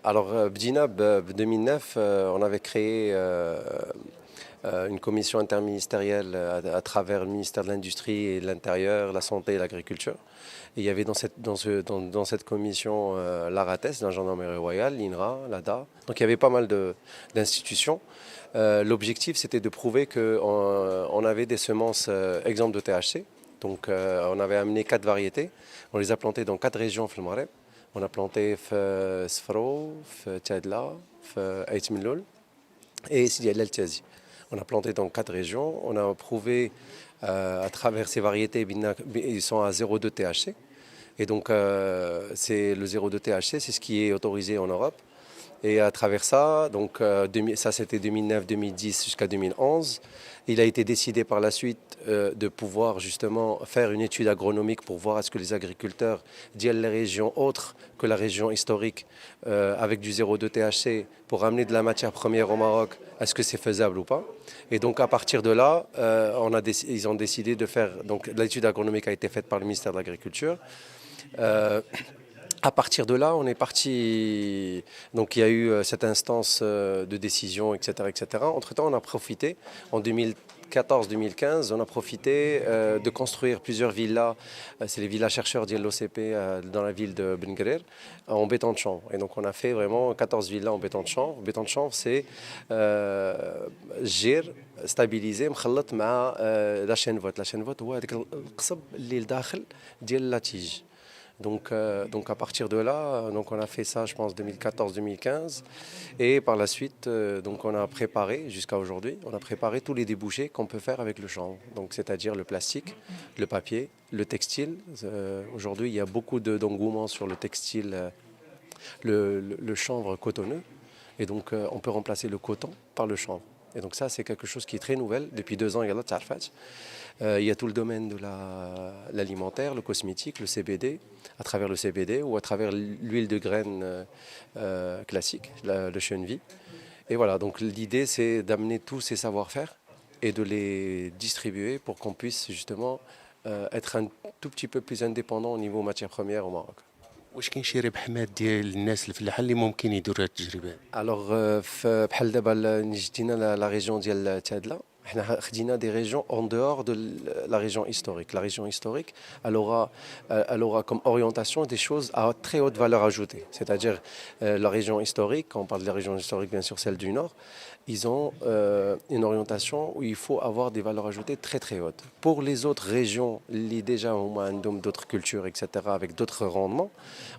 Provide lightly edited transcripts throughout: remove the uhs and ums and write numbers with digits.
Bdina, en 2009, on avait créé une commission interministérielle à travers le ministère de l'Industrie et de l'Intérieur, la Santé et l'Agriculture. Et il y avait dans cette commission l'ARATES, la gendarmerie royale, l'INRA, l'ADA. Donc il y avait pas mal d'institutions. L'objectif, c'était de prouver qu'on avait des semences exemptes de THC. Donc on avait amené 4 variétés. On les a plantées dans 4 régions au Maghreb. On a planté Sfro, Tadla, Ait Milloul et Sidi El Tiazi. On a planté dans 4 régions. On a prouvé à travers ces variétés, ils sont à 0,2 THC. Et donc, c'est le 0,2 THC, c'est ce qui est autorisé en Europe. Et à travers ça, donc ça c'était 2009-2010 jusqu'à 2011, il a été décidé par la suite de pouvoir justement faire une étude agronomique pour voir est-ce que les agriculteurs d'y les régions autres que la région historique avec du 0,2 THC pour amener de la matière première au Maroc, est-ce que c'est faisable ou pas? Et donc à partir de là, ils ont décidé de faire, donc l'étude agronomique a été faite par le ministère de l'Agriculture. À partir de là, on est parti. Donc, il y a eu cette instance de décision, etc., etc. Entre-temps, on a profité, en 2014-2015, on a profité de construire plusieurs villas. C'est les villas chercheurs de l'OCP dans la ville de Ben Guerir, en béton de chanvre. Et donc, on a fait vraiment 14 villas en béton de chanvre. Béton de chanvre, c'est gir stabilisé مخلط مع la chaîne vote. La chaîne vote هو هذاك القصب اللي لداخل ديال la tige. Donc à partir de là, donc on a fait ça, je pense, 2014-2015. Et par la suite, donc on a préparé, jusqu'à aujourd'hui, on a préparé tous les débouchés qu'on peut faire avec le chanvre. Donc c'est-à-dire le plastique, le papier, le textile. Aujourd'hui, il y a beaucoup d'engouement sur le textile, le chanvre cotonneux. Et donc on peut remplacer le coton par le chanvre. Et donc ça, c'est quelque chose qui est très nouvel. Depuis 2 ans, il y a tout le domaine de l'alimentaire, le cosmétique, le CBD, à travers le CBD ou à travers l'huile de graines classique, le chènevis. Et voilà, donc l'idée, c'est d'amener tous ces savoir-faire et de les distribuer pour qu'on puisse justement être un tout petit peu plus indépendant au niveau matières premières au Maroc. واش كاين شي ربح ديال الناس الفلاحه اللي ممكن يديروا هذه التجربه؟ Alors, بحال دابا جينا la région ديال Tadla. احنا خدينا des régions en dehors de la région historique. La région historique, elle aura comme orientation des choses à très haute valeur ajoutée. C'est-à-dire la région historique, quand on parle de la région historique, bien sûr celle du Nord, ils ont une orientation où il faut avoir des valeurs ajoutées très très hautes. Pour les autres régions, déjà d'autres cultures, etc., avec d'autres rendements,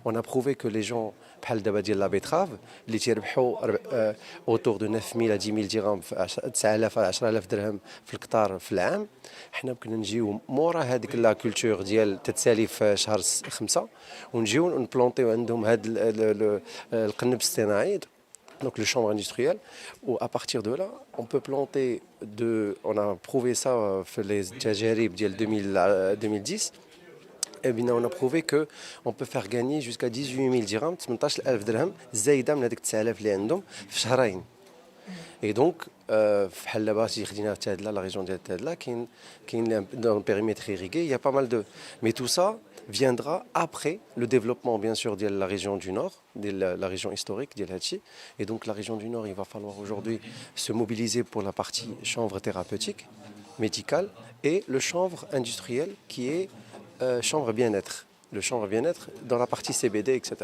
on a prouvé que les gens, بحال دابا ديال la betterave, اللي تيربحوا autour de 9000 à 10 000 dirhams, 9000 à 10000 درهم في القطار في العام. حنا كنا نجيو مورا هذيك لا كولتور ديال تتسالي في شهر 5 ونجيو نبلونطيو عندهم هذا القنب الصناعي. Donc le chanvre industriel, où à partir de là, on peut planter on a prouvé ça les Tajarib ديال 2010. Et bien, on a prouvé qu'on peut faire gagner jusqu'à 18 000 dirhams, 18,000 dirhams, زايدة من هذيك 9000 اللي عندهم في شهرين. Et donc, بحال دابا si خدينا Tadla, la région de Tadla, كاين dans le périmètre irrigué, il y a pas mal de. Mais tout ça viendra après le développement, bien sûr, de la région du Nord, de la région historique, de Hatchi. Et donc, la région du Nord, il va falloir aujourd'hui se mobiliser pour la partie chanvre thérapeutique, médicale, et le chanvre industriel qui est chanvre bien-être. Le chanvre bien-être dans la partie CBD, etc.